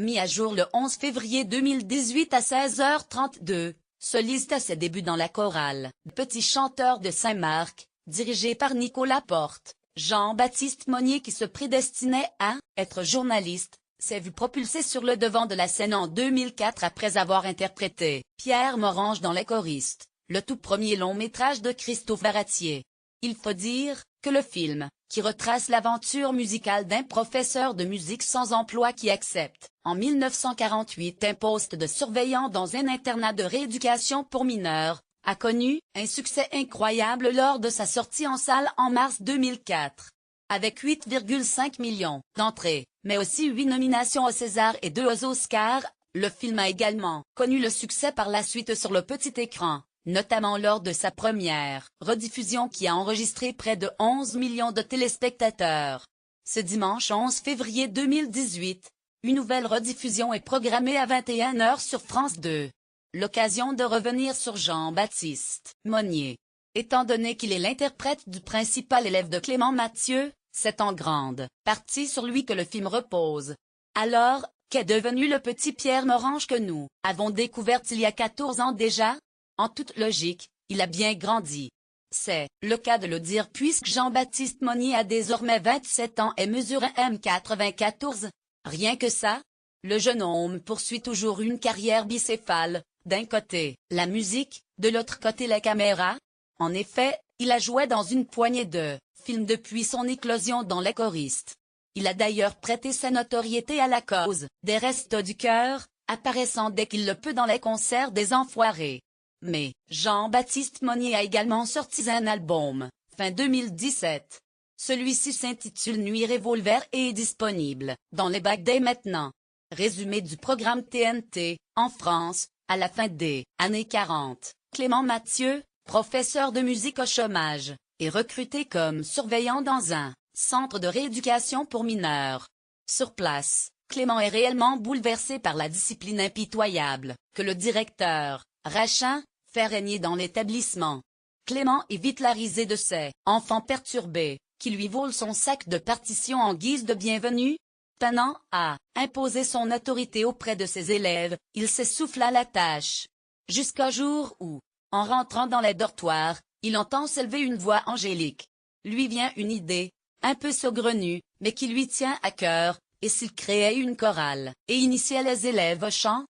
Mis à jour le 11 février 2018 à 16h32, soliste à ses débuts dans la chorale « Petit chanteur de Saint-Marc », dirigé par Nicolas Porte, Jean-Baptiste Monnier qui se prédestinait à être journaliste, s'est vu propulsé sur le devant de la scène en 2004 après avoir interprété Pierre Morange dans Les choristes, le tout premier long-métrage de Christophe Baratier. Il faut dire que le film, qui retrace l'aventure musicale d'un professeur de musique sans emploi qui accepte, en 1948 un poste de surveillant dans un internat de rééducation pour mineurs, a connu un succès incroyable lors de sa sortie en salle en mars 2004. Avec 8,5 millions d'entrées, mais aussi 8 nominations au César et 2 aux Oscars, le film a également connu le succès par la suite sur le petit écran, notamment lors de sa première rediffusion qui a enregistré près de 11 millions de téléspectateurs. Ce dimanche 11 février 2018, une nouvelle rediffusion est programmée à 21h sur France 2. L'occasion de revenir sur Jean-Baptiste Monnier. Étant donné qu'il est l'interprète du principal élève de Clément Mathieu, c'est en grande partie sur lui que le film repose. Alors, qu'est devenu le petit Pierre Morange que nous avons découvert il y a 14 ans déjà? En toute logique, il a bien grandi. C'est le cas de le dire puisque Jean-Baptiste Monnier a désormais 27 ans et mesure 1m94. Rien que ça? Le jeune homme poursuit toujours une carrière bicéphale, d'un côté, la musique, de l'autre côté la caméra. En effet, il a joué dans une poignée de films depuis son éclosion dans Les choristes. Il a d'ailleurs prêté sa notoriété à la cause des Restos du Cœur, apparaissant dès qu'il le peut dans les concerts des Enfoirés. Mais, Jean-Baptiste Monnier a également sorti un album, fin 2017. Celui-ci s'intitule Nuit Revolver et est disponible dans les bacs dès maintenant. Résumé du programme TNT, en France, à la fin des années 40, Clément Mathieu, professeur de musique au chômage, est recruté comme surveillant dans un centre de rééducation pour mineurs. Sur place, Clément est réellement bouleversé par la discipline impitoyable que le directeur, Rachin, fait régner dans l'établissement. Clément est vite la risée de ces enfants perturbés, qui lui volent son sac de partitions en guise de bienvenue. Peinant à imposer son autorité auprès de ses élèves, il s'essouffle à la tâche. Jusqu'au jour où, en rentrant dans les dortoirs, il entend s'élever une voix angélique. Lui vient une idée, un peu saugrenue, mais qui lui tient à cœur, et s'il créait une chorale, et initiait les élèves au chant?